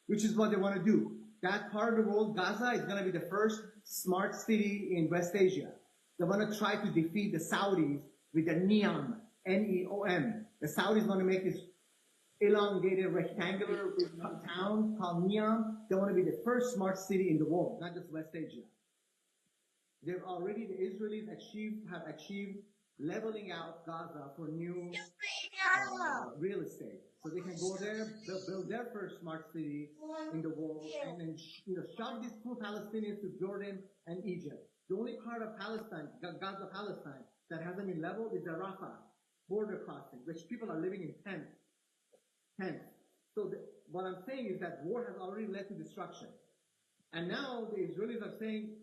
which is what they want to do. That part of the world, Gaza, is going to be the first smart city in West Asia. They want to try to defeat the Saudis with the NEOM, N-E-O-M. The Saudis want to make this elongated rectangular town called NEOM. They want to be the first smart city in the world, not just West Asia. The Israelis have achieved leveling out Gaza for new real estate. So they can go there, build their first smart city in the world, and then shove these poor Palestinians to Jordan and Egypt. The only part of Palestine, Gaza, Palestine, that hasn't been leveled is the Rafah border crossing, which people are living in tents. So what I'm saying is that war has already led to destruction. And now the Israelis are saying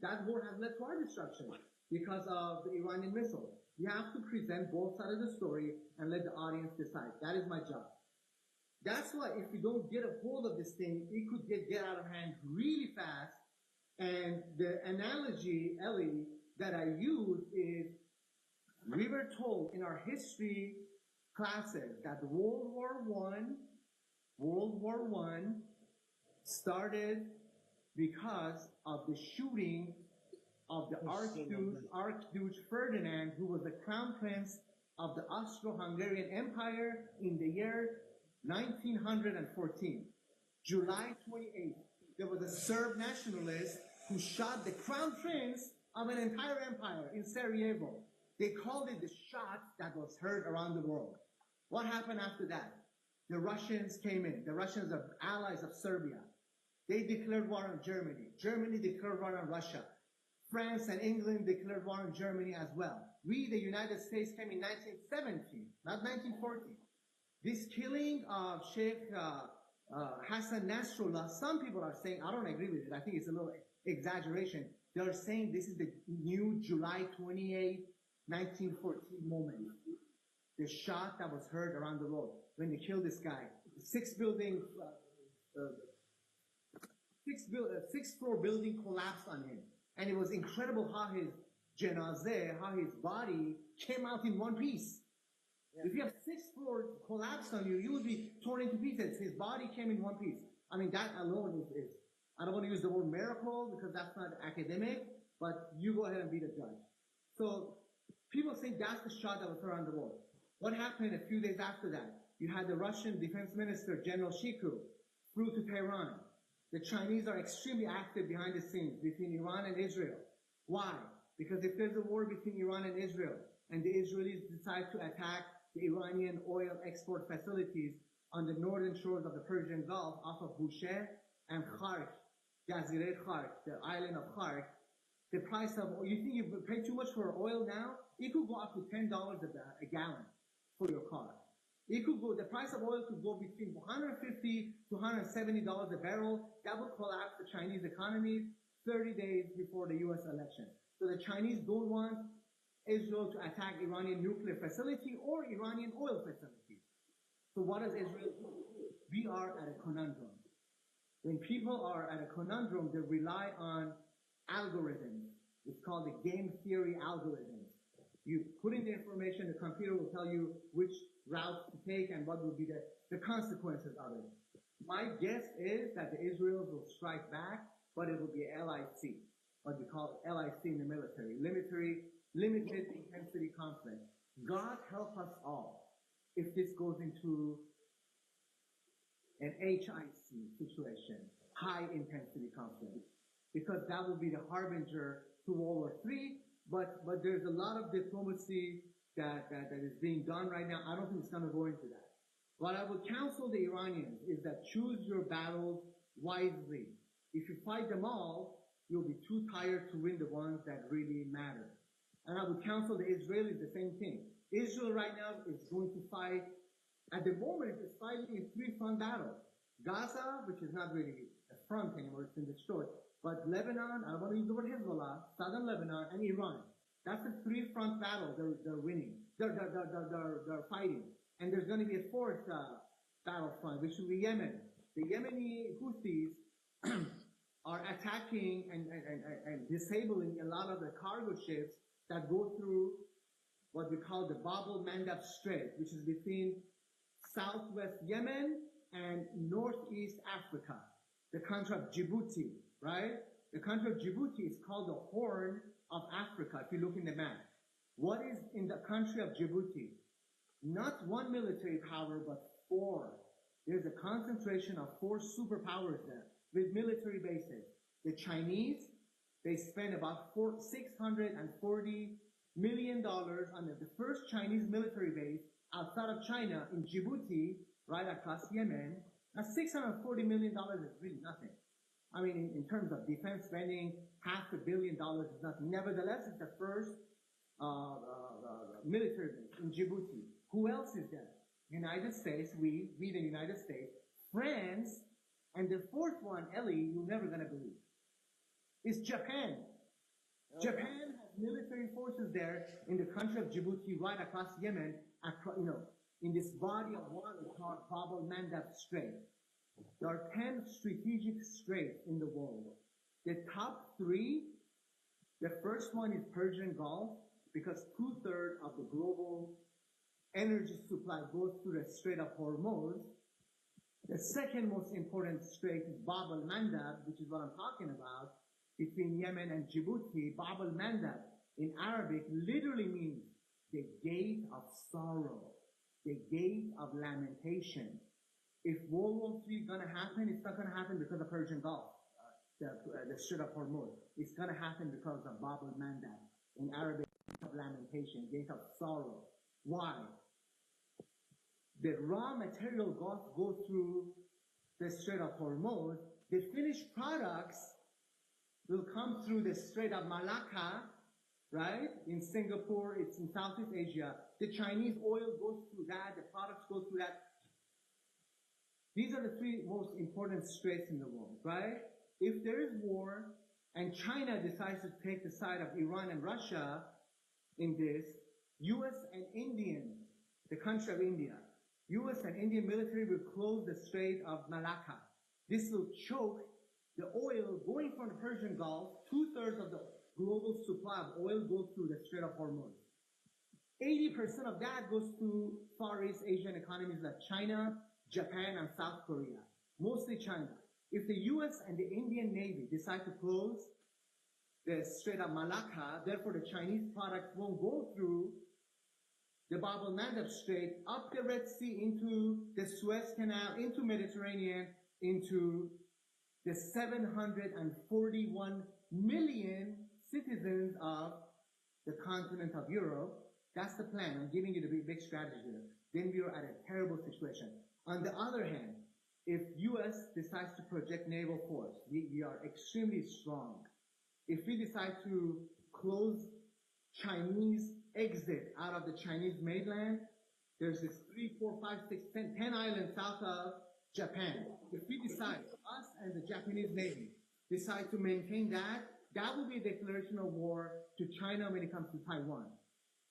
that war has led to our destruction because of the Iranian missiles. We have to present both sides of the story and let the audience decide. That is my job. That's why if we don't get a hold of this thing, it could get out of hand really fast. And the analogy, Ellie, that I use is we were told in our history classes that World War One started because of the shooting of the Archduke Ferdinand, who was the crown prince of the Austro-Hungarian Empire in the year 1914. July 28th, there was a Serb nationalist who shot the crown prince of an entire empire in Sarajevo. They called it the shot that was heard around the world. What happened after that? The Russians came in. The Russians are allies of Serbia. They declared war on Germany. Germany declared war on Russia. France and England declared war on Germany as well. We, the United States, came in 1917, not 1914. This killing of Sheikh Hassan Nasrallah, some people are saying, I don't agree with it, I think it's a little exaggeration. They're saying this is the new July 28, 1914 moment. The shot that was heard around the world when they killed this guy. Six-floor building collapsed on him. And it was incredible how his janazeh, how his body came out in one piece. Yeah. If you have 6 floors collapsed on you, you would be torn into pieces. His body came in one piece. I mean, that alone is I don't want to use the word miracle because that's not academic, but you go ahead and be the judge. So people think that's the shot that was heard around the world. What happened a few days after that? You had the Russian defense minister, General Shiku, flew to Tehran. The Chinese are extremely active behind the scenes between Iran and Israel. Why? Because if there's a war between Iran and Israel, and the Israelis decide to attack the Iranian oil export facilities on the northern shores of the Persian Gulf off of Bushehr and Khark, Jazireh Khark, the island of Khark, the price of oil, you think you pay too much for oil now? It could go up to $10 a gallon for your car. The price of oil could go between $150 to $170 a barrel. That would collapse the Chinese economy 30 days before the U.S. election. So the Chinese don't want Israel to attack Iranian nuclear facility or Iranian oil facility. So what does Israel do? We are at a conundrum. When people are at a conundrum, they rely on algorithms. It's called the game theory algorithms. You put in the information, the computer will tell you which route to take and what will be the consequences of it. My guess is that the Israelis will strike back, but it will be LIC, what we call LIC in the military, limited intensity conflict. God help us all if this goes into an HIC situation, high intensity conflict, because that will be the harbinger to World War III. But there's a lot of diplomacy that is being done right now. I don't think it's going to go into that. What I would counsel the Iranians is that choose your battles wisely. If you fight them all, you'll be too tired to win the ones that really matter. And I would counsel the Israelis the same thing. Israel right now is going to fight, at the moment, it's fighting in 3-front battles. Gaza, which is not really a front anymore, it's been destroyed. But Lebanon, I want to use the word Hezbollah, southern Lebanon, and Iran. That's a 3-front battle they're winning. They're fighting. And there's going to be a 4th battlefront, which will be Yemen. The Yemeni Houthis are attacking and disabling a lot of the cargo ships that go through what we call the Bab el-Mandab Strait, which is between southwest Yemen and northeast Northeast Africa, the country of Djibouti, right? The country of Djibouti is called the Horn of Africa, if you look in the map. What is in the country of Djibouti? Not one military power, but four. There's a concentration of four superpowers there with military bases. The Chinese, they spend about $640 million on the first Chinese military base outside of China in Djibouti, right across Yemen. Now, $640 million is really nothing. I mean, in terms of defense spending, $500 million is nothing. Nevertheless, it's the first military base in Djibouti. Who else is there? United States, we the United States, France, and the fourth one, Ellie, you're never going to believe, is Japan. Japan has military forces there in the country of Djibouti, right across Yemen, in this body of water called Bab el-Mandab Strait. There are 10 strategic straits in the world. The top three, the first one is Persian Gulf, because 2/3 of the global energy supply goes through the Strait of Hormuz. The second most important strait is Bab el-Mandab, which is what I'm talking about, between Yemen and Djibouti. Bab el-Mandab in Arabic literally means the gate of sorrow, the gate of lamentation. If World War III is going to happen, it's not going to happen because of Persian Gulf, the Strait of Hormuz. It's going to happen because of Bab el-Mandab. In Arabic, gate of lamentation, gate of sorrow. Why? The raw material go through the Strait of Hormuz. The finished products will come through the Strait of Malacca, right? In Singapore, it's in Southeast Asia. The Chinese oil goes through that, the products go through that. These are the three most important straits in the world, right? If there is war and China decides to take the side of Iran and Russia in this, US and Indian, the country of India, US and Indian military will close the Strait of Malacca. This will choke the oil going from the Persian Gulf. 2/3 of the global supply of oil goes through the Strait of Hormuz. 80% of that goes to Far East Asian economies like China, Japan, and South Korea. Mostly China. If the US and the Indian Navy decide to close the Strait of Malacca, therefore the Chinese products won't go through the Bab el-Mandab Strait, up the Red Sea, into the Suez Canal, into Mediterranean, into the 741 million citizens of the continent of Europe. That's the plan. I'm giving you the big strategy here. Then we are at a terrible situation. On the other hand, if US decides to project naval force, we are extremely strong. If we decide to close Chinese exit out of the Chinese mainland, there's this 3, 4, 5, 6, 10 islands south of Japan. If we decide, us and the Japanese Navy decide to maintain that, that will be a declaration of war to China when it comes to Taiwan.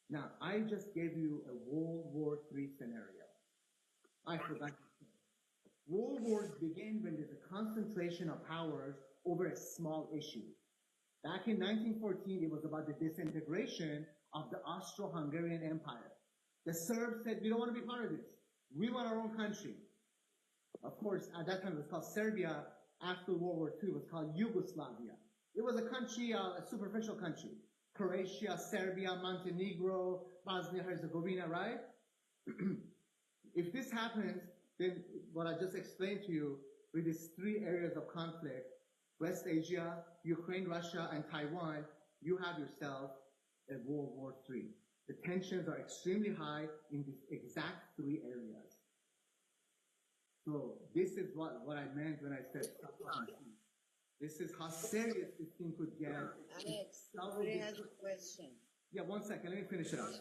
Now, I just gave you a World War III scenario. I forgot to say. World wars begin when there's a concentration of powers over a small issue. Back in 1914, it was about the disintegration of the Austro-Hungarian Empire. The Serbs said, we don't want to be part of this. We want our own country. Of course, at that time it was called Serbia. After World War II, it was called Yugoslavia. It was a country, a superficial country. Croatia, Serbia, Montenegro, Bosnia-Herzegovina, right? If this happens, then what I just explained to you with these three areas of conflict, West Asia, Ukraine, Russia, and Taiwan, you have yourself a World War III. The tensions are extremely high in these exact three areas. So this is what I meant when I said stop. This is how serious this thing could get. Alex, somebody has a question. Yeah, one second, let me finish it up.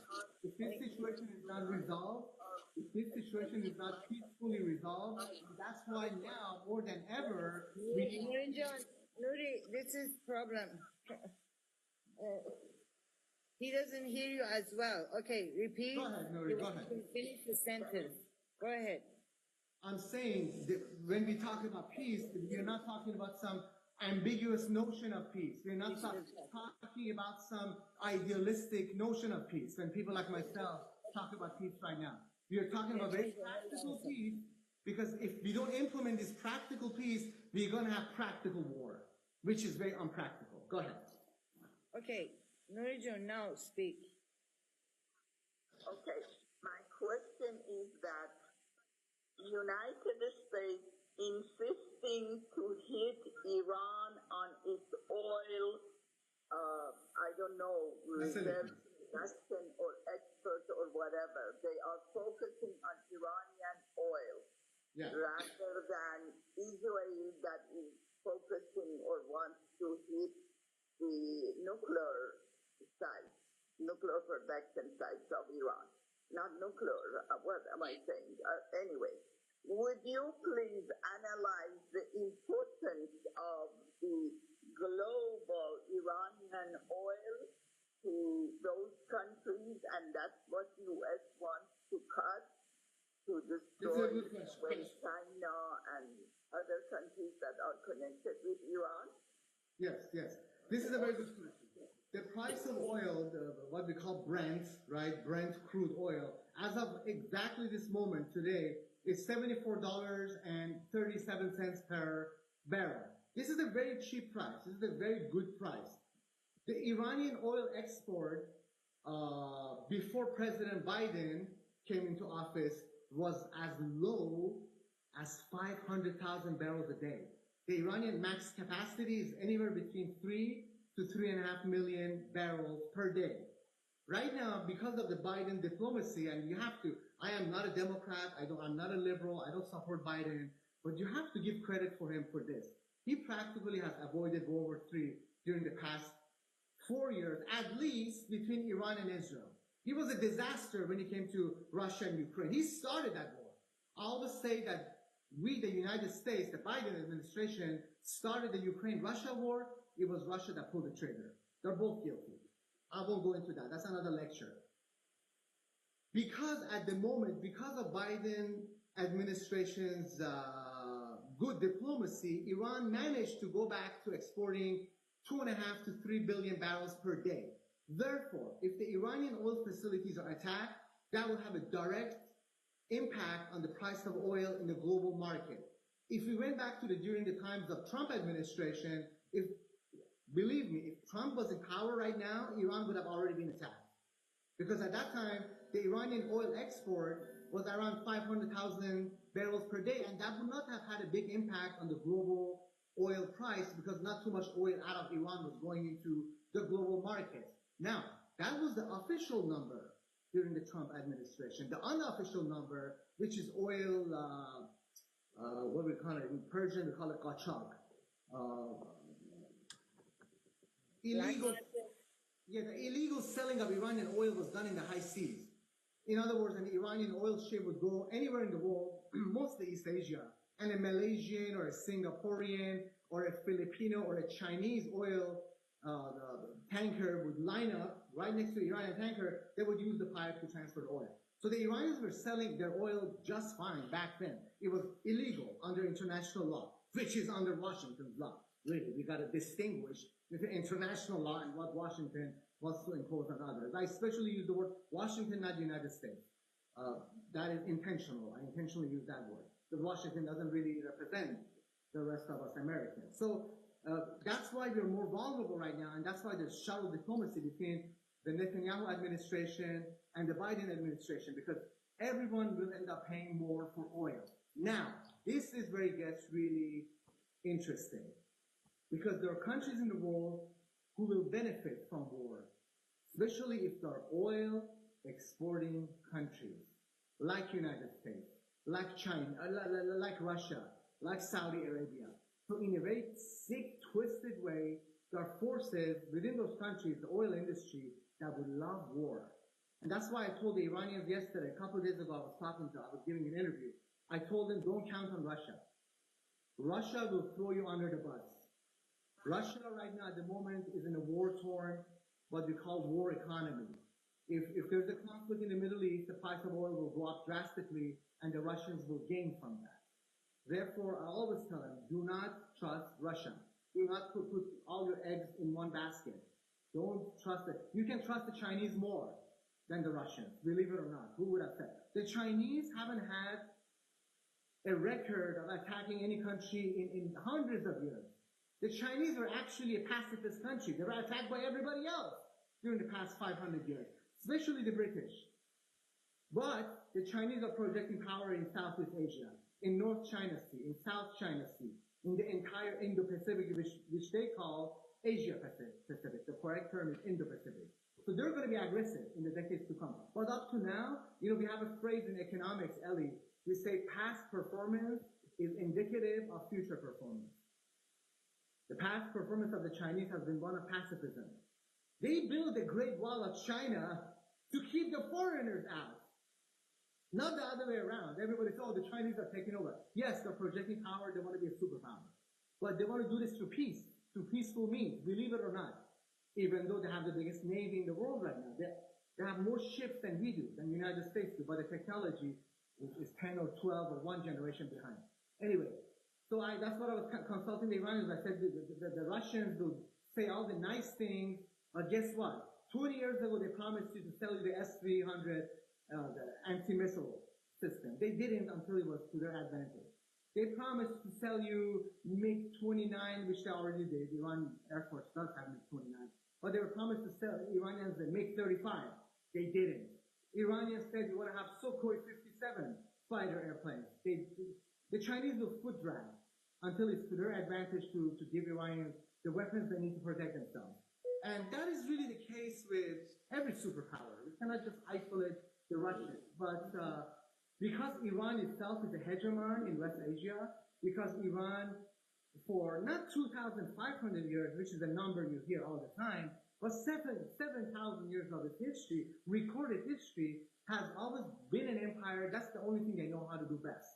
If this situation is not resolved, if this situation is not peacefully resolved, that's why now, more than ever, we need... Nuri, this is problem. He doesn't hear you as well. Okay, repeat. Go ahead, Nuri, go ahead. Finish the sentence. Go ahead. I'm saying that when we talk about peace, we're not talking about some ambiguous notion of peace. We're not talking about some idealistic notion of peace. When people like myself talk about peace right now, we are talking about very practical peace Because if we don't implement this practical peace, we're going to have practical war, which is very unpractical. Go ahead. Okay, Nurijun, now speak. Okay, my question is that United States insisting to hit Iran on its oil, I don't know, reserve production or export or whatever. They are focusing on Iranian oil rather than Israel that is focusing or wants to hit the nuclear sites, nuclear production sites of Iran. Not nuclear, what am I saying? Anyway, would you please analyze the importance of the global Iranian oil to those countries, and that's what U.S. wants to cut to destroy China and other countries that are connected with Iran? Yes. This is a very good question. The price of oil, what we call Brent, right? Brent crude oil, as of exactly this moment today, is $74.37 per barrel. This is a very cheap price. This is a very good price. The Iranian oil export before President Biden came into office was as low as 500,000 barrels a day. The Iranian max capacity is anywhere between 3 to 3.5 million barrels per day. Right now, because of the Biden diplomacy, and you have to, I am not a Democrat, I'm not a liberal, I don't support Biden, but you have to give credit for him for this. He practically has avoided World War III during the past 4 years, at least between Iran and Israel. He was a disaster when it came to Russia and Ukraine. He started that war. I always say that we, the United States, the Biden administration, started the Ukraine-Russia war. It was Russia that pulled the trigger. They're both guilty. I won't go into that. That's another lecture. Because at the moment, because of Biden administration's good diplomacy, Iran managed to go back to exporting 2.5 to 3 billion barrels per day. Therefore, if the Iranian oil facilities are attacked, that will have a direct impact on the price of oil in the global market. If we went back to during the times of Trump administration, believe me, if Trump was in power right now, Iran would have already been attacked. Because at that time, the Iranian oil export was around 500,000 barrels per day, and that would not have had a big impact on the global oil price because not too much oil out of Iran was going into the global market. Now, that was the official number during the Trump administration. The unofficial number, which is oil, what we call it, in Persian we call it qachaq. The illegal selling of Iranian oil was done in the high seas. In other words, an Iranian oil ship would go anywhere in the world, mostly East Asia, and a Malaysian or a Singaporean or a Filipino or a Chinese oil tanker would line up right next to the Iranian tanker. They would use the pipe to transfer the oil. So the Iranians were selling their oil just fine back then. It was illegal under international law, which is under Washington's law. Really, we got to distinguish between international law and what Washington wants to impose on others. I especially use the word Washington, not the United States. That is intentional. I intentionally use that word. Because Washington doesn't really represent the rest of us Americans. So that's why we're more vulnerable right now, and that's why there's shallow diplomacy between the Netanyahu administration and the Biden administration, because everyone will end up paying more for oil. Now, this is where it gets really interesting, because there are countries in the world who will benefit from war, especially if they're oil exporting countries, like United States, like China, like Russia, like Saudi Arabia. So in a very sick, twisted way, there are forces within those countries, the oil industry, that would love war. And that's why I told the Iranians yesterday, a couple of days ago, I was giving an interview. I told them, don't count on Russia. Russia will throw you under the bus. Russia right now at the moment is in a war-torn, what we call war economy. If there's a conflict in the Middle East, the price of oil will go up drastically, and the Russians will gain from that. Therefore, I always tell them, do not trust Russia. Do not put all your eggs in one basket. Don't trust it. You can trust the Chinese more than the Russians, believe it or not. Who would have said? The Chinese haven't had a record of attacking any country in hundreds of years. The Chinese were actually a pacifist country. They were attacked by everybody else during the past 500 years, especially the British. But the Chinese are projecting power in Southeast Asia, in North China Sea, in South China Sea, in the entire Indo-Pacific, which they call Asia-Pacific. The correct term is Indo-Pacific. So they're going to be aggressive in the decades to come. But up to now, we have a phrase in economics, Ellie. We say past performance is indicative of future performance. The past performance of the Chinese has been one of pacifism. They built the Great Wall of China to keep the foreigners out. Not the other way around. Everybody says, oh, the Chinese are taking over. Yes, they're projecting power. They want to be a superpower. But they want to do this through peace, through peaceful means, believe it or not. Even though they have the biggest navy in the world right now. They have more ships than we do, than the United States do. But the technology is 10 or 12 or one generation behind. Anyway, so that's what I was consulting the Iranians. I said the Russians will say all the nice things, but guess what? 20 years ago, they promised you to sell you the S-300 the anti-missile system. They didn't until it was to their advantage. They promised to sell you MiG-29, which they already did. The Iran Air Force does have MiG-29. But they were promised to sell Iranians the MiG-35. They didn't. Iranians said you want to have Sukhoi 57 fighter airplanes. The Chinese will foot drag until it's to their advantage to give Iranians the weapons they need to protect themselves. And that is really the case with every superpower. We cannot just isolate the Russians. But because Iran itself is a hegemon in West Asia, because Iran, for not 2,500 years, which is a number you hear all the time, but 7,000 years of its history, recorded history, has always been an empire. That's the only thing they know how to do best.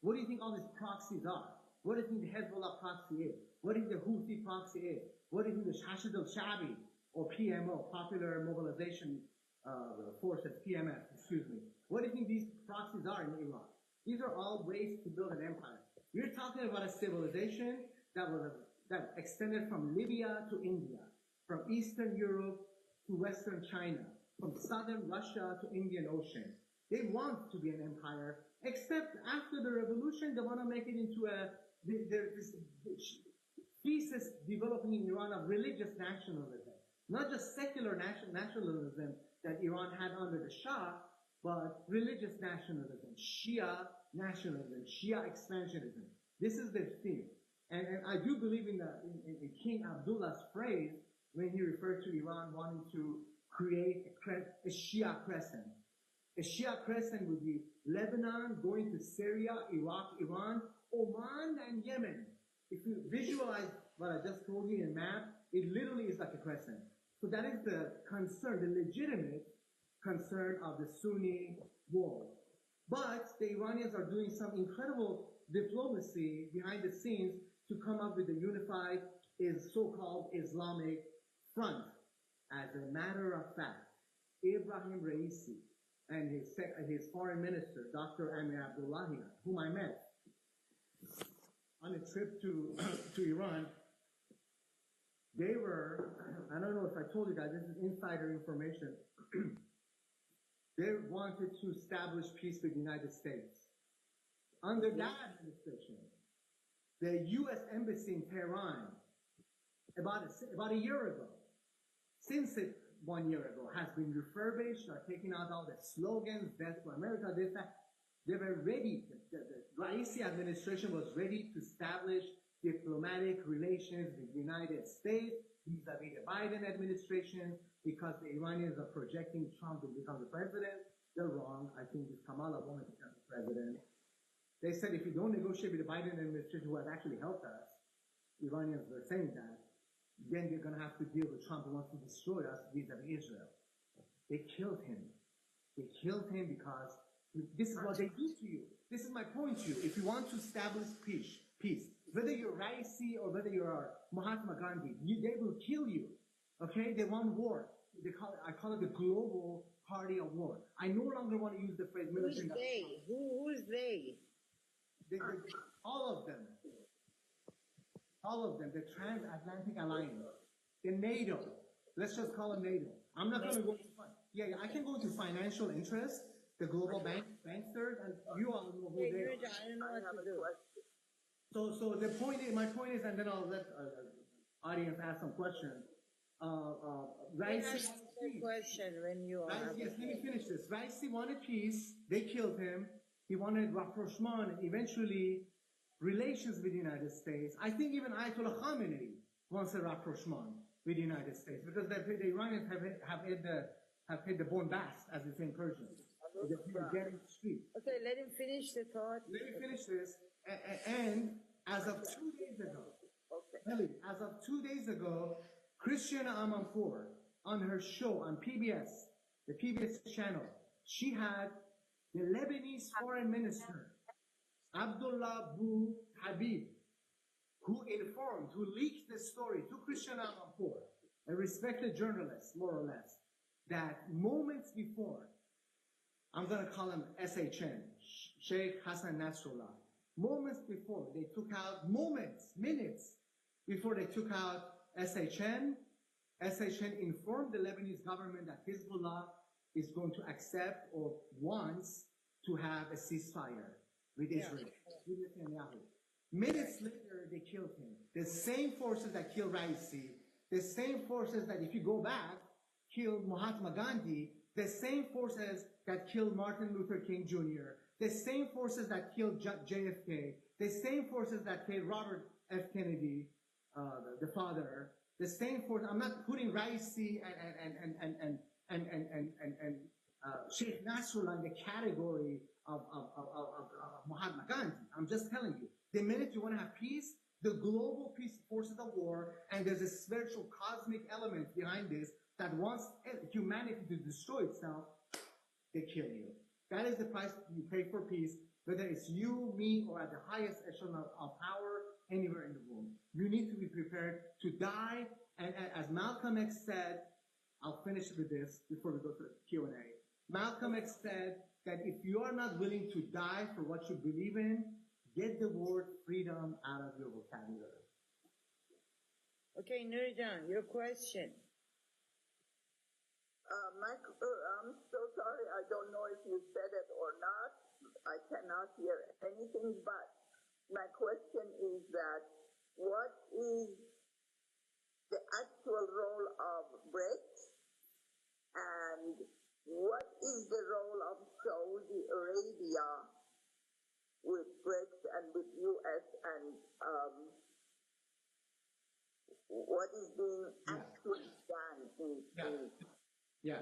What do you think all these proxies are? What do you think the Hezbollah proxy is? What do you think the Houthi proxy is? What do you think the Hashid al-Shabi, or PMO, Popular Mobilization Forces, PMF, excuse me. What do you think these proxies are in Iraq? These are all ways to build an empire. We're talking about a civilization that extended from Libya to India, from Eastern Europe to Western China, from southern Russia to Indian Ocean. They want to be an empire, except after the revolution, they want to make it into this thesis developing in Iran of religious nationalism. Not just secular nationalism that Iran had under the Shah, but religious nationalism, Shia nationalism, Shia expansionism. This is their theme. And I do believe in King Abdullah's phrase when he referred to Iran wanting to create a Shia crescent. A Shia crescent would be Lebanon going to Syria, Iraq, Iran, Oman, and Yemen. If you visualize what I just told you in a map, it literally is like a crescent. So that is the concern, the legitimate concern of the Sunni world. But the Iranians are doing some incredible diplomacy behind the scenes to come up with a unified so-called Islamic front. As a matter of fact, Ibrahim Raisi and his foreign minister, Dr. Amir Abdullahian, whom I met on a trip to Iran, they were, I don't know if I told you guys, this is insider information. They wanted to establish peace with the United States. Under that administration, the U.S. Embassy in Tehran, about a year ago, since it 1 year ago, has been refurbished, are taking out all the slogans, Death to America, this, that. They were ready, the Raisi administration was ready to establish diplomatic relations with the United States vis-a-vis the Biden administration, because the Iranians are projecting Trump to become the president. They're wrong. I think this Kamala won't become the president. They said if you don't negotiate with the Biden administration, who has actually helped us, Iranians were saying that, then you're going to have to deal with Trump who wants to destroy us vis-a-vis Israel. They killed him. They killed him because this is what they do to you. This is my point to you. If you want to establish peace, whether you're Raisi or whether you're Mahatma Gandhi, they will kill you. Okay? They want war. I call it the global party of war. I no longer want to use the phrase military. Who's they? Who's they? All of them. All of them. The Transatlantic Alliance. The NATO. Let's just call it NATO. I'm not going to go into I can go into financial interest, the global banksters, and you all know who Hey, they are. Nurjan, I don't know I what have to a do. question. So the point is, my point is, and then I'll let audience ask some questions. You Raisi, ask the question when you are. Yes, let me finish this. Raisi wanted peace. They killed him. He wanted rapprochement and eventually relations with the United States. I think even Ayatollah Khamenei wants a rapprochement with the United States because the Iranians have hit the bombast, as we say in Persian. They're getting the street. Okay, let him finish the thought. Let me finish this. And as of 2 days ago, Ellie, as of 2 days ago, Christiana Amanpour on her show on PBS, the PBS channel, she had the Lebanese foreign minister, Abdullah Bou Habib, who leaked the story to Christiana Amanpour, a respected journalist, more or less, that moments before, I'm going to call him SHN, Sheikh Hassan Nasrallah, moments before they took out, minutes before they took out SHN informed the Lebanese government that Hezbollah is going to accept or wants to have a ceasefire with Israel, with Netanyahu. Minutes later, they killed him. The same forces that killed Raisi, the same forces that, if you go back, killed Mahatma Gandhi, the same forces that killed Martin Luther King Jr., the same forces that killed JFK, the same forces that killed Robert F. Kennedy, the father, the same force. I'm not putting Raisi and Sheikh Nasrallah in the category of Mahatma Gandhi. I'm just telling you, the minute you want to have peace, the global peace forces of war, and there's a spiritual cosmic element behind this that wants humanity to destroy itself, they kill you. That is the price you pay for peace, whether it's you, me, or at the highest echelon of power anywhere in the world. You need to be prepared to die, and as Malcolm X said, I'll finish with this before we go to the Q&A. Malcolm X said that if you are not willing to die for what you believe in, get the word freedom out of your vocabulary. Okay, Nurjan, your question. I'm so sorry. I don't know if you said it or not. I cannot hear anything, but my question is that what is the actual role of BRICS, and what is the role of Saudi Arabia with BRICS and with US, and what is being actually done in Yeah.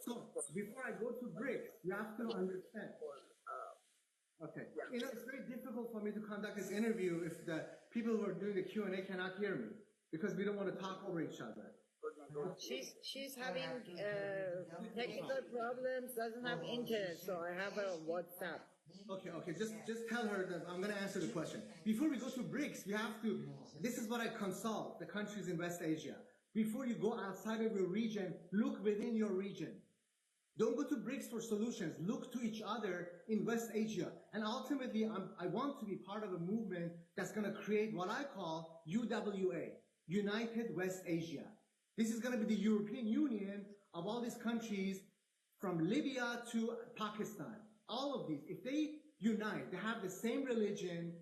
So before I go to BRICS, you have to understand. Okay. You know, it's very difficult for me to conduct this interview if the people who are doing the Q&A cannot hear me, because we don't want to talk over each other. She's having technical problems, doesn't have internet, so I have her on WhatsApp. Okay, just tell her that I'm going to answer the question. Before we go to BRICS, we have to, this is what I consult the countries in West Asia. Before you go outside of your region, look within your region. Don't go to BRICS for solutions. Look to each other in West Asia. And ultimately, I want to be part of a movement that's going to create what I call UWA, United West Asia. This is going to be the European Union of all these countries from Libya to Pakistan. All of these, if they unite, they have the same religion,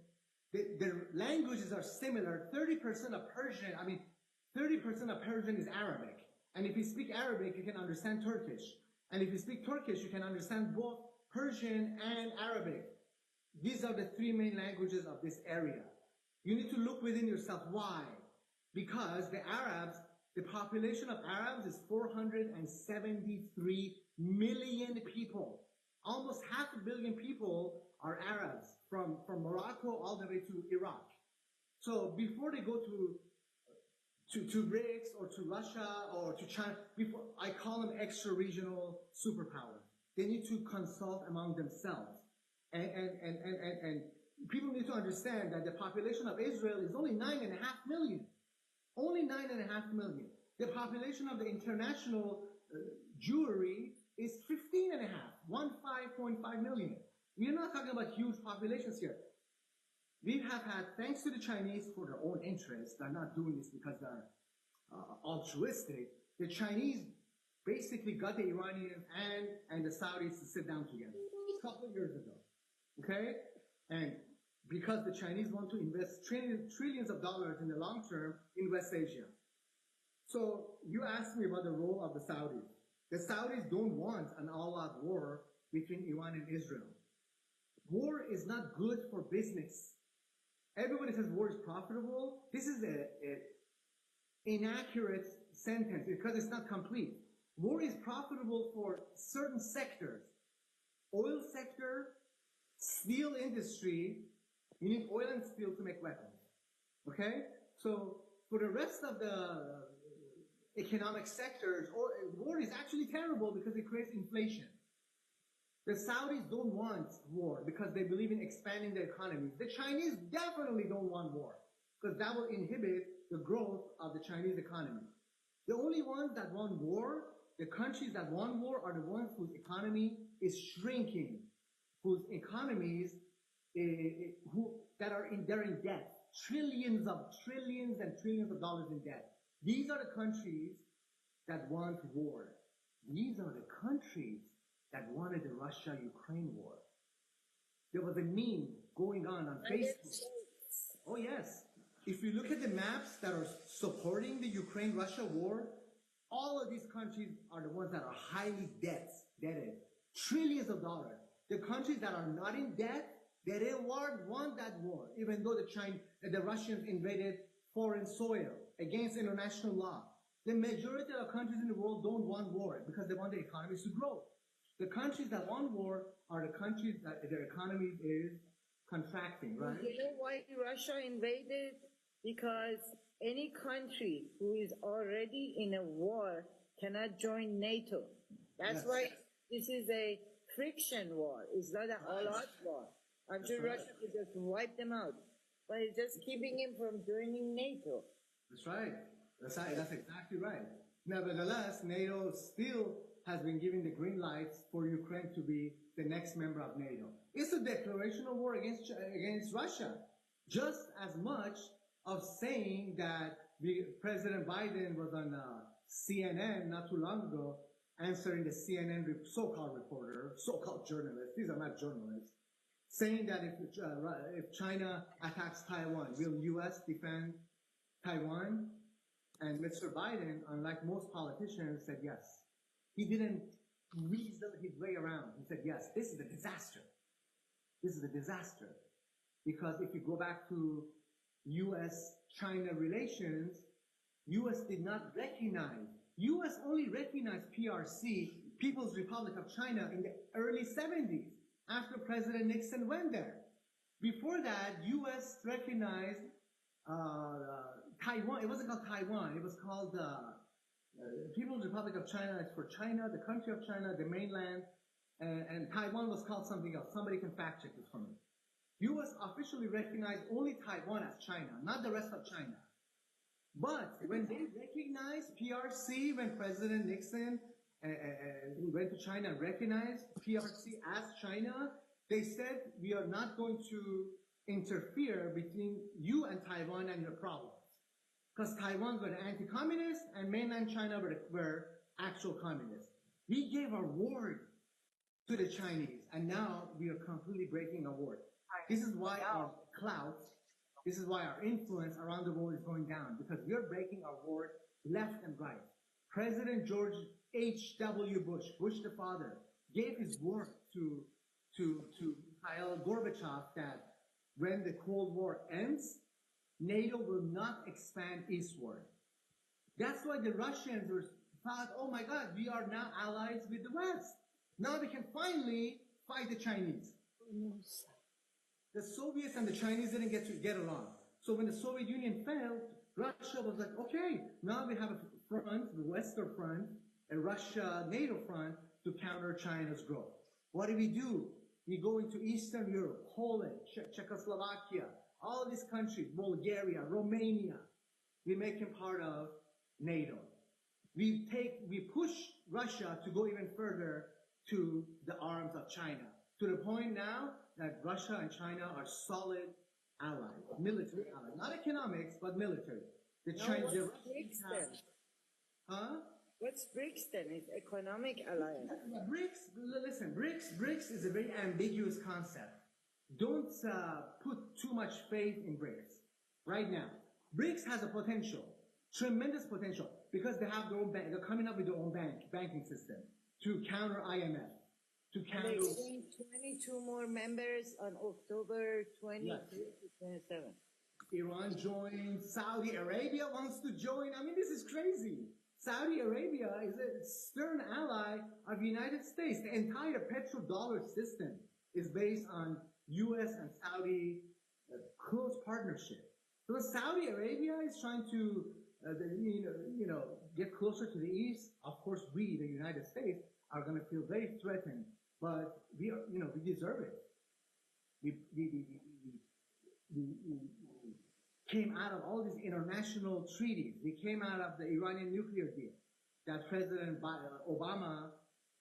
their languages are similar. 30% of Persian, 30% of Persian is Arabic. And if you speak Arabic, you can understand Turkish. And if you speak Turkish, you can understand both Persian and Arabic. These are the three main languages of this area. You need to look within yourself. Why? Because the Arabs, the population of Arabs is 473 million people. Almost 500 million people are Arabs from Morocco all the way to Iraq. So before they go to BRICS or to Russia or to China, I call them extra-regional superpowers. They need to consult among themselves. And people need to understand that the population of Israel is only 9.5 million. Only 9.5 million. The population of the international Jewry is 15.5 million. We're not talking about huge populations here. We have had, thanks to the Chinese for their own interests, they're not doing this because they're altruistic. The Chinese basically got the Iranians and the Saudis to sit down together a couple of years ago. Okay? And because the Chinese want to invest trillions of dollars in the long term in West Asia. So you asked me about the role of the Saudis. The Saudis don't want an all-out war between Iran and Israel. War is not good for business. Everybody says war is profitable. This is an inaccurate sentence because it's not complete. War is profitable for certain sectors. Oil sector, steel industry, you need oil and steel to make weapons. Okay? So for the rest of the economic sectors, war is actually terrible because it creates inflation. The Saudis don't want war because they believe in expanding their economies. The Chinese definitely don't want war because that will inhibit the growth of the Chinese economy. The only ones that want war, the countries that want war, are the ones whose economy is shrinking, whose economies they're in debt, trillions and trillions of dollars in debt. These are the countries that want war. These are the countries that wanted the Russia-Ukraine war. There was a meme going on Facebook. Oh yes. If you look at the maps that are supporting the Ukraine-Russia war, all of these countries are the ones that are highly debted. Trillions of dollars. The countries that are not in debt, they didn't want that war, even though the Russians invaded foreign soil against international law. The majority of countries in the world don't want war because they want their economies to grow. The countries that want war are the countries that their economy is contracting, right? You know why Russia invaded? Because any country who is already in a war cannot join NATO. That's why this is a friction war. It's not an all-out war. I'm sure Russia could just wipe them out. But it's just keeping him from joining NATO. That's right. That's exactly right. Nevertheless, NATO still has been giving the green lights for Ukraine to be the next member of NATO. It's a declaration of war against Russia. Just as much of saying that President Biden was on CNN not too long ago answering the CNN so-called reporter, so-called journalist, these are not journalists, saying that if China attacks Taiwan, will U.S. defend Taiwan? And Mr. Biden, unlike most politicians, said yes. He didn't reason his way around. He said, yes, this is a disaster. This is a disaster. Because if you go back to U.S.-China relations, U.S. did not recognize. U.S. only recognized PRC, People's Republic of China, in the early 70s, after President Nixon went there. Before that, U.S. recognized Taiwan. It wasn't called Taiwan. It was called People's Republic of China. It's for China, the country of China, the mainland, and Taiwan was called something else. Somebody can fact check this for me. U.S. officially recognized only Taiwan as China, not the rest of China. But when they recognized PRC, when President Nixon went to China and recognized PRC as China, they said, we are not going to interfere between you and Taiwan and your problems. Because Taiwan were anti-communist and mainland China were actual communists. We gave our word to the Chinese, and now we are completely breaking our word. This is why our clout, this is why our influence around the world is going down, because we are breaking our word left and right. President George H.W. Bush, Bush the father, gave his word to Mikhail Gorbachev that when the Cold War ends, NATO will not expand eastward. That's why the Russians thought, oh my God, we are now allies with the West. Now we can finally fight the Chinese. The Soviets and the Chinese didn't get along. So when the Soviet Union fell, Russia was like, okay, now we have a front, the Western front, a Russia-NATO front to counter China's growth. What do? We go into Eastern Europe, Poland, Czechoslovakia, all these countries, Bulgaria, Romania. We make them part of NATO. We push Russia to go even further to the arms of China, to the point now that Russia and China are solid allies, military allies, not economics, but military. The Chinese, Huh? What's BRICS then? It's economic alliance. Yeah, BRICS is a very ambiguous concept. Don't put too much faith in BRICS right now. BRICS has a potential, tremendous potential, because they have their own bank. They're coming up with their own banking system to counter IMF, to counter. They're getting 22 more members on October 23 to 27. Iran joined. Saudi Arabia wants to join. I mean, this is crazy. Saudi Arabia is a stern ally of the United States. The entire petrodollar system is based on U.S. and Saudi close partnership. So Saudi Arabia is trying to, get closer to the East. Of course, we, the United States, are going to feel very threatened, but we deserve it. We came out of all these international treaties. We came out of the Iranian nuclear deal that President Obama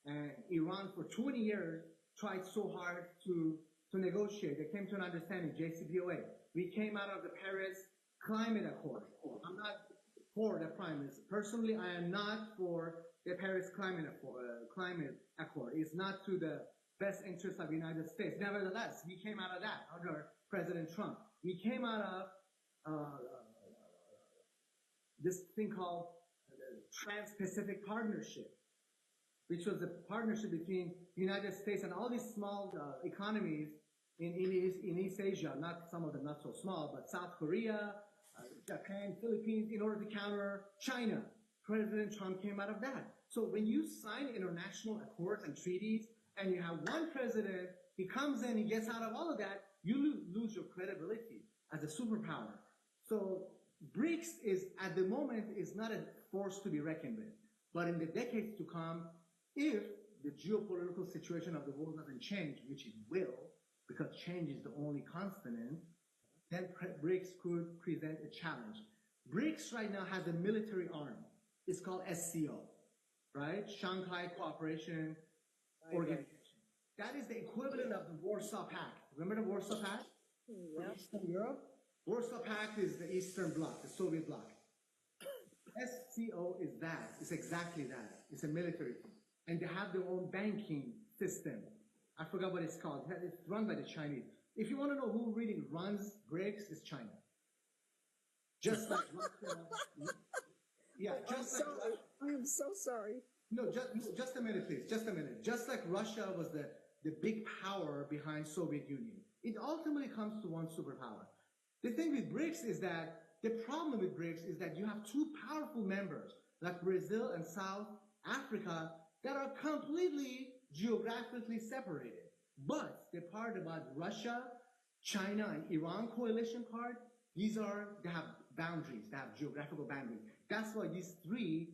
and Iran for 20 years tried so hard to negotiate. They came to an understanding, JCPOA. We came out of the Paris Climate Accord. I'm not for the Paris. Personally, I am not for the Paris Climate Accord. It's not to the best interest of the United States. Nevertheless, we came out of that under President Trump. We came out of this thing called the Trans-Pacific Partnership, which was a partnership between the United States and all these small economies in East Asia, not some of them not so small, but South Korea, Japan, Philippines, in order to counter China. President Trump came out of that. So when you sign international accords and treaties, and you have one president, he comes in, he gets out of all of that, you lose your credibility as a superpower. So BRICS is, at the moment, is not a force to be reckoned with. But in the decades to come, if the geopolitical situation of the world doesn't change, which it will, because change is the only constant, then BRICS could present a challenge. BRICS right now has a military arm. It's called SCO, right? Shanghai Cooperation Organization. That is the equivalent of the Warsaw Pact. Remember the Warsaw Pact? Yeah. Eastern Europe? Warsaw Pact is the Eastern Bloc, the Soviet bloc. SCO is that. It's exactly that. It's a military thing. And they have their own banking system. I forgot what it's called. It's run by the Chinese. If you want to know who really runs BRICS, it's China. Just like Russia. Yeah, just like I am so sorry. No, just a minute, please. Just a minute. Just like Russia was the big power behind Soviet Union, it ultimately comes to one superpower. The thing with BRICS is that the problem with BRICS is that you have two powerful members like Brazil and South Africa that are completely geographically separated. But the part about Russia, China, and Iran coalition part, they have boundaries, they have geographical boundaries. That's why these three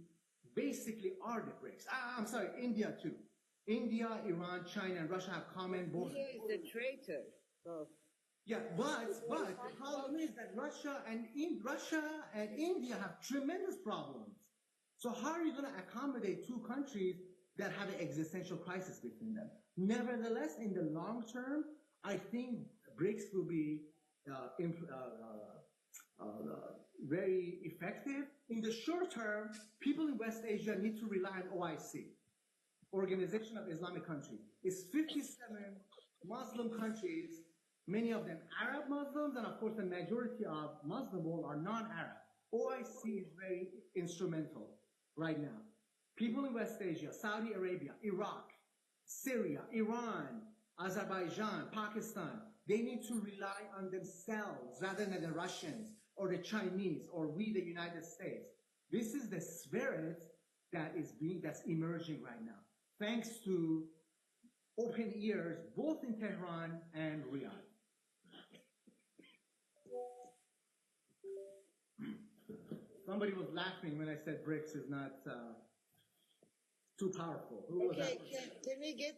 basically are the BRICS. I'm sorry, India too. India, Iran, China, and Russia have common borders. India is the traitor. So. Yeah, but the problem is that Russia and India have tremendous problems. So how are you going to accommodate two countries that have an existential crisis between them? Nevertheless, in the long term, I think BRICS will be very effective. In the short term, people in West Asia need to rely on OIC, Organization of Islamic Countries. It's 57 Muslim countries, many of them Arab Muslims, and of course the majority of Muslim world are non-Arab. OIC is very instrumental right now. People in West Asia, Saudi Arabia, Iraq, Syria, Iran, Azerbaijan, Pakistan, they need to rely on themselves rather than the Russians or the Chinese or we, the United States. This is the spirit that's emerging right now, thanks to open ears both in Tehran and Riyadh. Somebody was laughing when I said BRICS is not too powerful. Who was Okay, that? can we get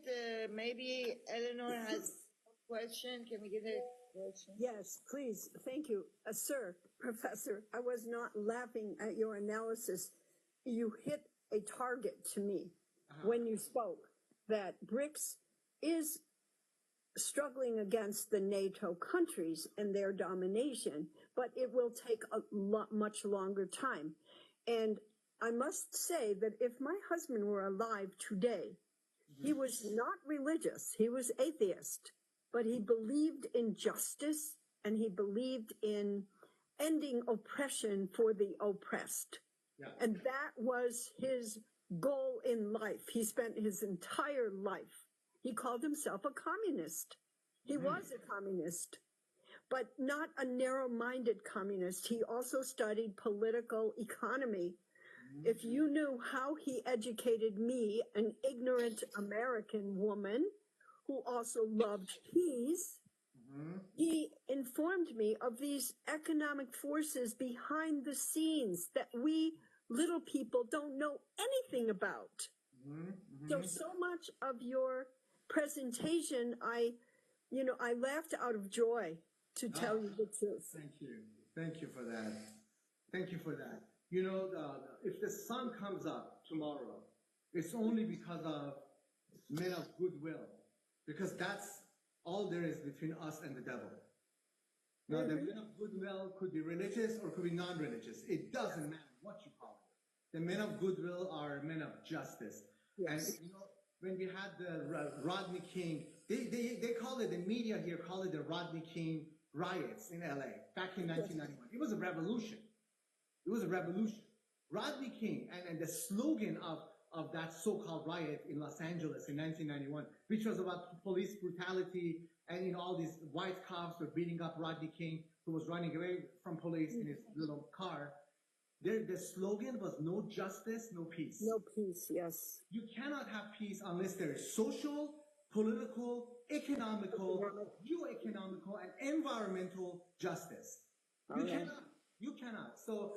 maybe Eleanor has a question? Can we get a question? Yes, please. Thank you. Sir, Professor, I was not laughing at your analysis. You hit a target to me when you spoke that BRICS is struggling against the NATO countries and their domination, but it will take a much longer time. And I must say that if my husband were alive today, he was not religious. He was atheist, but he believed in justice and he believed in ending oppression for the oppressed. Yeah. And that was his goal in life. He spent his entire life. He called himself a communist. He was a communist, but not a narrow-minded communist. He also studied political economy. If you knew how he educated me, an ignorant American woman who also loved peace, he informed me of these economic forces behind the scenes that we little people don't know anything about. So much of your presentation, I laughed out of joy, to tell you the truth. Thank you. Thank you for that. Thank you for that. You know, if the sun comes up tomorrow, it's only because of men of goodwill, because that's all there is between us and the devil. Now, the men of goodwill could be religious or could be non-religious. It doesn't matter what you call it. The men of goodwill are men of justice. And, you know, when we had the Rodney King, they call it, the media here call it the Rodney King riots in LA back in 1991. It was a revolution. It was a revolution. Rodney King and the slogan of that so-called riot in Los Angeles in 1991, which was about police brutality, and, you know, all these white cops were beating up Rodney King, who was running away from police in his little car. The slogan was no justice, no peace. No peace, yes. You cannot have peace unless there is social, political, economical, geoeconomical, and environmental justice. You cannot. So,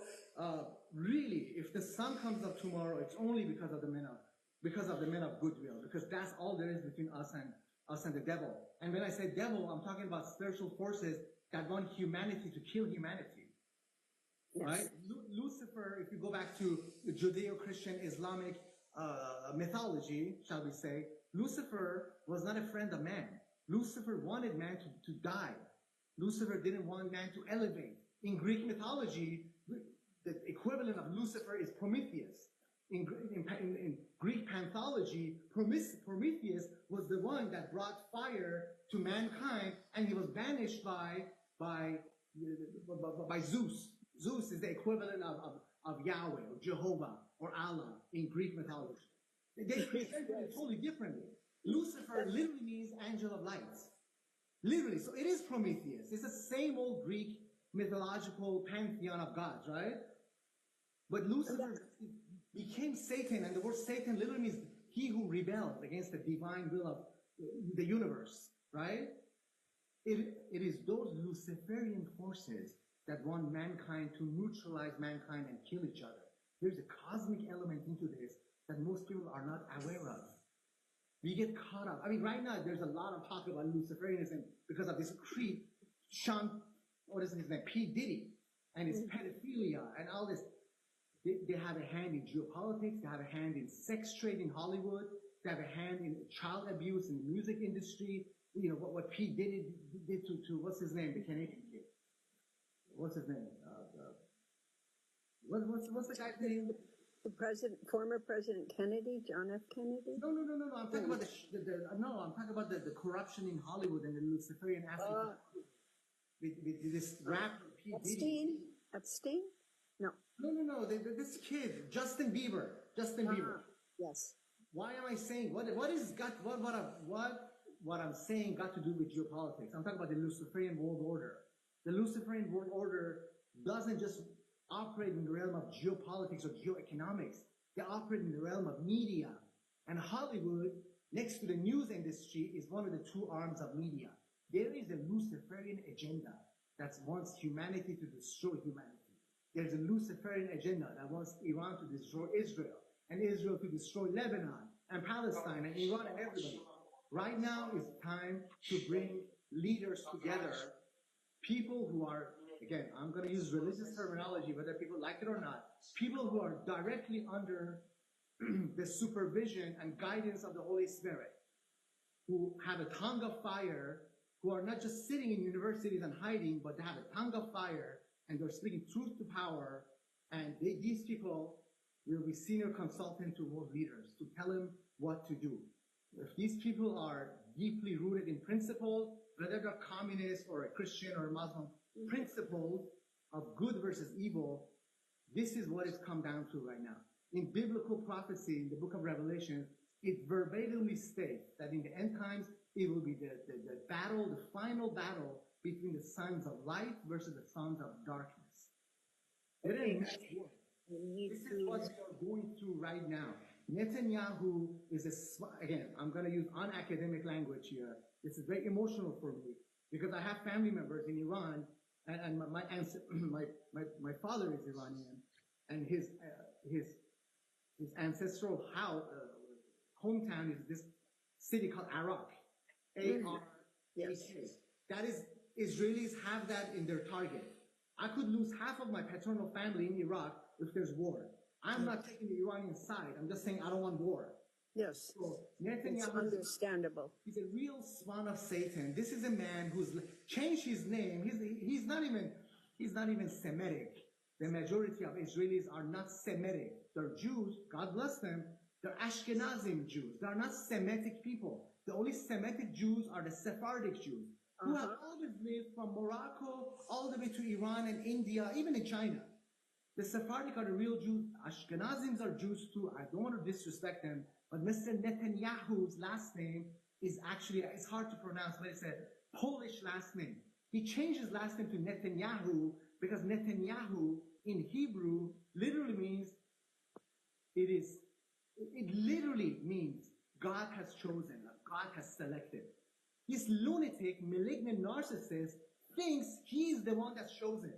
really, if the sun comes up tomorrow, it's only because of the men of goodwill, because that's all there is between us and the devil. And when I say devil, I'm talking about spiritual forces that want humanity to kill humanity. Yes. Right? Lucifer, if you go back to the Judeo-Christian Islamic mythology, shall we say, Lucifer was not a friend of man. Lucifer wanted man to die. Lucifer didn't want man to elevate. In Greek mythology, the equivalent of Lucifer is Prometheus. In Greek panthology, Prometheus was the one that brought fire to mankind, and he was banished by Zeus. Zeus is the equivalent of Yahweh or Jehovah or Allah in Greek mythology. They present it totally differently. Lucifer literally means angel of light. Literally. So it is Prometheus. It's the same old Greek mythological pantheon of gods, right? But Lucifer became Satan, and the word Satan literally means he who rebelled against the divine will of the universe, right? It is those Luciferian forces that want mankind to neutralize mankind and kill each other. There's a cosmic element into this that most people are not aware of. We get caught up. I mean, right now, there's a lot of talk about Luciferianism because of this creep, what is his name? P. Diddy, and his pedophilia and all this. They have a hand in geopolitics. They have a hand in sex trade in Hollywood. They have a hand in child abuse in the music industry. You know, what P. Diddy did to what's his name? The Canadian kid. What's his name? What's the guy's name? The former President Kennedy, John F. Kennedy? No. I'm talking about I'm talking about the corruption in Hollywood and the Luciferian aspect. With this rapper, P. Diddy. Epstein? No. No. This kid, Justin Bieber. Yes. Why am I saying what I'm saying got to do with geopolitics? I'm talking about the Luciferian world order. The Luciferian world order doesn't just operate in the realm of geopolitics or geoeconomics. They operate in the realm of media. And Hollywood, next to the news industry, is one of the two arms of media. There is a Luciferian agenda that wants humanity to destroy humanity. There's a Luciferian agenda that wants Iran to destroy Israel, and Israel to destroy Lebanon, and Palestine, and Iran, and everybody. Right now is time to bring leaders together, people who are, again, I'm going to use religious terminology, whether people like it or not, people who are directly under the supervision and guidance of the Holy Spirit, who have a tongue of fire, who are not just sitting in universities and hiding, but they have a tongue of fire, and they're speaking truth to power, and these people will be senior consultant to world leaders to tell them what to do. If these people are deeply rooted in principles, whether they're communist or a Christian or a Muslim, principles of good versus evil, this is what it's come down to right now. In biblical prophecy, in the book of Revelation, it verbatimly states that in the end times, it will be the battle, the final battle between the sons of light versus the sons of darkness. It ain't next war. This is what we're going through right now. Netanyahu is again, I'm going to use unacademic language here. This is very emotional for me because I have family members in Iran, and my father is Iranian, and his ancestral hometown is this city called Arak. A-R-A-K. That is, Israelis have that in their target. I could lose half of my paternal family in Iraq if there's war. I'm not taking the Iranian side. I'm just saying I don't want war. Yes. So It's Netanyahu, understandable. he's a real spawn of Satan. This is a man who's changed his name. He's not even Semitic. The majority of Israelis are not Semitic. They're Jews. God bless them. They're Ashkenazim Jews. They're not Semitic people. The only Semitic Jews are the Sephardic Jews, who have always lived from Morocco all the way to Iran and India, even in China. The Sephardic are the real Jews. Ashkenazims are Jews too. I don't want to disrespect them, but Mr. Netanyahu's last name is actually, it's hard to pronounce, but it's a Polish last name. He changed his last name to Netanyahu because Netanyahu in Hebrew literally means, it literally means God has chosen, God has selected. This lunatic, malignant narcissist thinks he's the one that's chosen.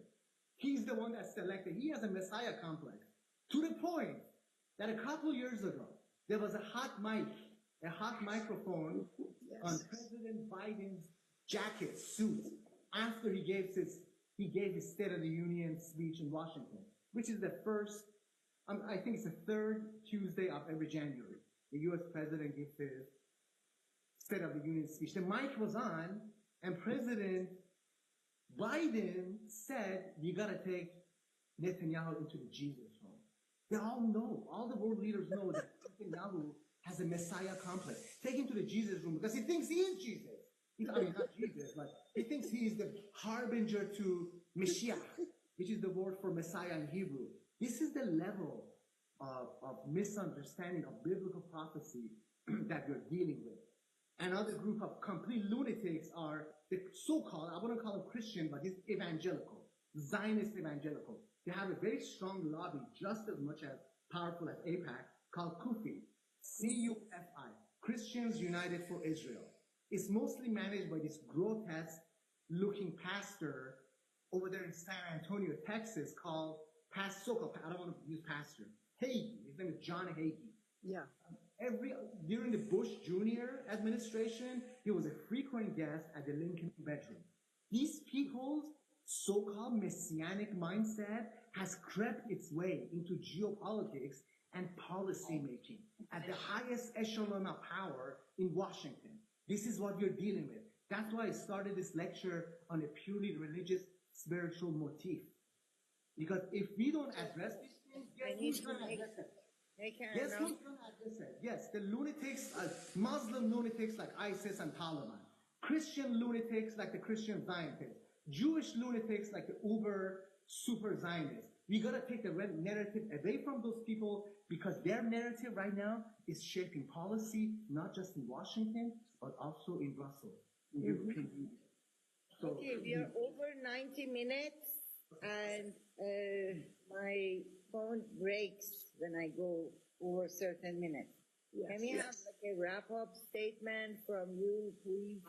He's the one that's selected. He has a messiah complex. To the point that a couple years ago, there was a hot microphone on President Biden's jacket, suit, after he gave his State of the Union speech in Washington, which is the first, I think it's the third Tuesday of every January. The U.S. President gives his State of the Union speech. The mic was on, and President Biden said, you gotta take Netanyahu into the Jesus room. They all know, all the world leaders know that Netanyahu has a messiah complex. Take him to the Jesus room because he thinks he is Jesus. I mean, not Jesus, but he thinks he is the harbinger to Mashiach, which is the word for Messiah in Hebrew. This is the level of misunderstanding of biblical prophecy that you're dealing with. Another group of complete lunatics are the so-called, I wouldn't call them Christian, but it's evangelical, Zionist evangelical. They have a very strong lobby, just as much as powerful as AIPAC, called CUFI, C-U-F-I, Christians United for Israel. It's mostly managed by this grotesque-looking pastor over there in San Antonio, Texas, called so-called, I don't want to use pastor, Hagee. His name is John Hagee. Yeah. During the Bush Jr. administration, he was a frequent guest at the Lincoln bedroom. These people's so-called messianic mindset has crept its way into geopolitics and policy making at the highest echelon of power in Washington. This is what you're dealing with. That's why I started this lecture on a purely religious, spiritual motif. Because if we don't address these things, guess who's going to address it? Yes, who's going to address it? Yes, the lunatics, Muslim lunatics like ISIS and Taliban, Christian lunatics like the Christian Zionists, Jewish lunatics like the uber super Zionists. We got to take the narrative away from those people because their narrative right now is shaping policy, not just in Washington, but also in Brussels, in European Union. So, okay, we are over 90 minutes, and my phone breaks when I go over certain minutes. Yes, Can we have like a wrap-up statement from you, please?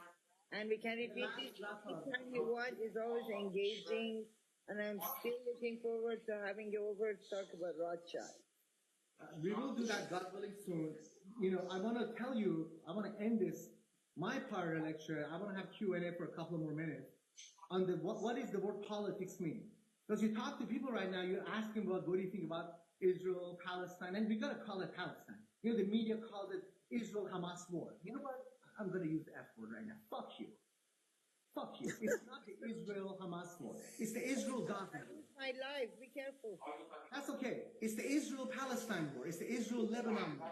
And we can repeat this anytime you want. It's always engaging, and I'm still looking forward to having you over to talk about Rothschild. We will do that, God willing, soon. You know, I want to tell you, I want to end my part of the lecture. I want to have Q&A for a couple more minutes on what does the word politics mean? Because you talk to people right now, you ask them what do you think about Israel, Palestine, and we got to call it Palestine. You know, the media calls it Israel-Hamas war. You know what? I'm going to use the F word right now. Fuck you. Fuck you. It's not the Israel-Hamas war. It's the Israel-Gaza war. my life. Be careful. That's okay. It's the Israel-Palestine war. It's the Israel-Lebanon war.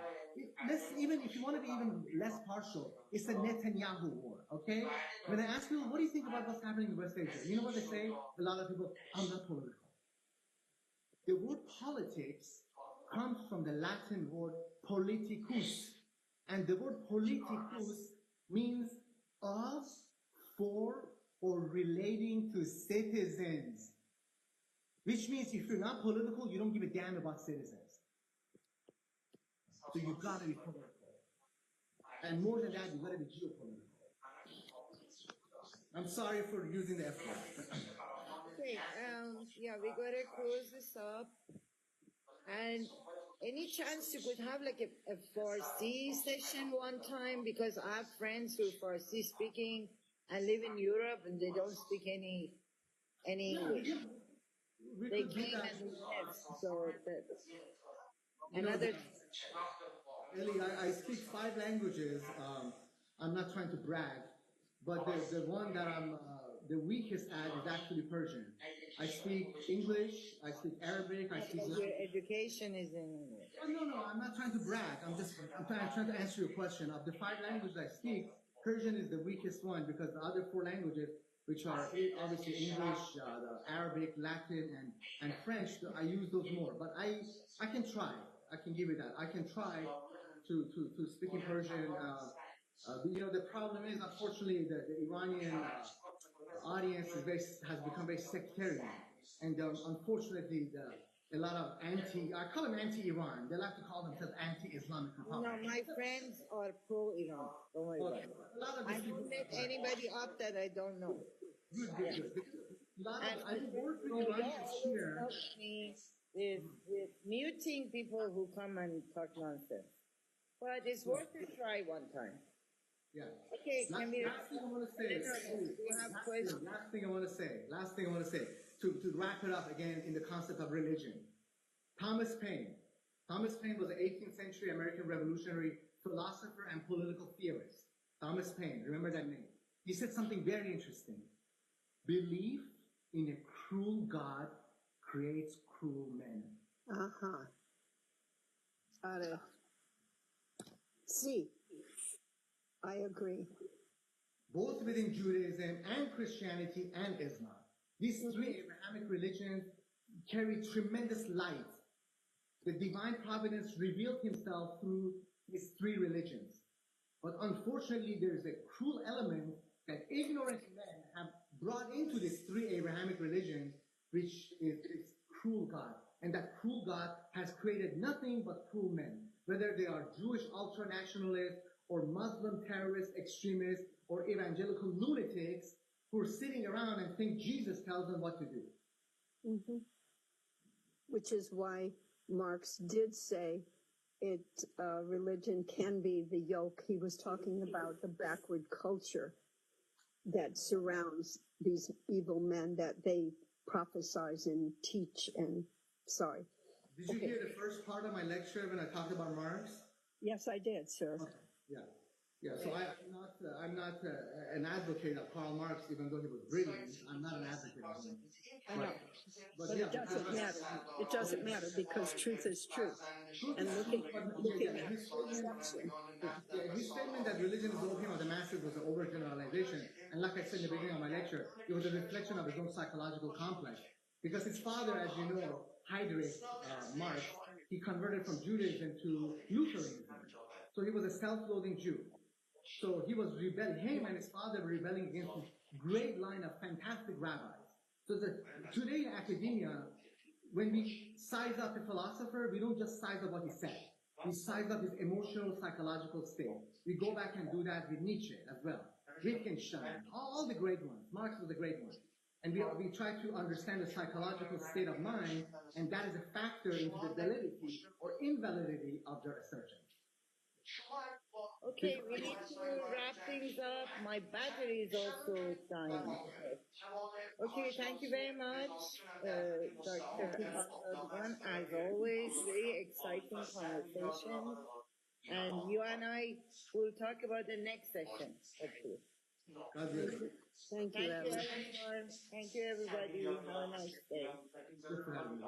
Even if you want to be even less partial, it's the Netanyahu war. Okay. When I ask people, what do you think about what's happening in West Asia? You know what they say? A lot of people, I'm not political. The word politics comes from the Latin word politicus. And the word politicus means of, for, or relating to citizens. Which means if you're not political, you don't give a damn about citizens. So you've got to be political. And more than that, you've got to be geopolitical. I'm sorry for using the F word. Okay, yeah, we gotta close this up. And any chance you could have like a Farsi session one time? Because I have friends who are Farsi speaking and live in Europe and they don't speak any English. They came and left, so that's another. Ellie, I speak 5 languages. I'm not trying to brag, but the one that I'm the weakest at is actually Persian. I speak English, I speak Arabic, I speak. Your education is in English. Oh, no, I'm not trying to brag. I'm trying to answer your question. Of the 5 languages I speak, Persian is the weakest one because the other 4 languages, which are obviously English, the Arabic, Latin, and French, I use those more. But I can try. I can give you that. I can try to speak in Persian. The problem is, unfortunately, the Iranian audience has become very sectarian. And unfortunately, a lot of I call them anti-Iran. They like to call themselves anti-Islamic Republic. No, my friends are pro-Iran. Don't worry about it. I don't let anybody up that I don't know. Good. I work with Iranians here. Help me with muting people who come and talk nonsense. But it's worth a try one time. Yeah. Okay, can we? Last thing I want to say. You have questions? Last thing I want to say. To wrap it up again in the concept of religion. Thomas Paine. Thomas Paine was an 18th century American revolutionary philosopher and political theorist. Thomas Paine, remember that name. He said something very interesting. Belief in a cruel God creates cruel men. See, I agree. Both within Judaism and Christianity and Islam. These 3 Abrahamic religions carry tremendous light. The divine providence revealed himself through these 3 religions. But unfortunately, there is a cruel element that ignorant men have brought into these 3 Abrahamic religions, which is cruel God. And that cruel God has created nothing but cruel men. Whether they are Jewish ultra-nationalists or Muslim terrorist extremists or evangelical lunatics who are sitting around and think Jesus tells them what to do. Which is why Marx did say religion can be the yoke. He was talking about the backward culture that surrounds these evil men that they prophesize and teach and, sorry. Did you hear the first part of my lecture when I talked about Marx? Yes, I did, sir. Okay. Yeah. So I'm not an advocate of Karl Marx, even though he was brilliant. I'm not an advocate of him. I know. But it doesn't matter. It doesn't matter because truth is truth. And looking at his statement that religion is the opium of the masses was an overgeneralization. And like I said in the beginning of my lecture, it was a reflection of his own psychological complex. Because his father, as you know, Heydrich Marx, he converted from Judaism to Lutheranism. So he was a self-loathing Jew. So he was rebelling. Him and his father were rebelling against this great line of fantastic rabbis. So today in academia, when we size up a philosopher, we don't just size up what he said. We size up his emotional, psychological state. We go back and do that with Nietzsche as well. Wittgenstein, all the great ones. Marx was a great one. And we try to understand the psychological state of mind, and that is a factor into the validity or invalidity of their assertions. Okay, we need to wrap things up. My battery is also dying. Okay, thank you very much, Dr. Azadgan. As always, very exciting conversation. And you and I will talk about the next session. Okay. God bless you. Thank you, Thank you, Evan. everyone. Thank you, everybody. Have a nice day. Just for having me.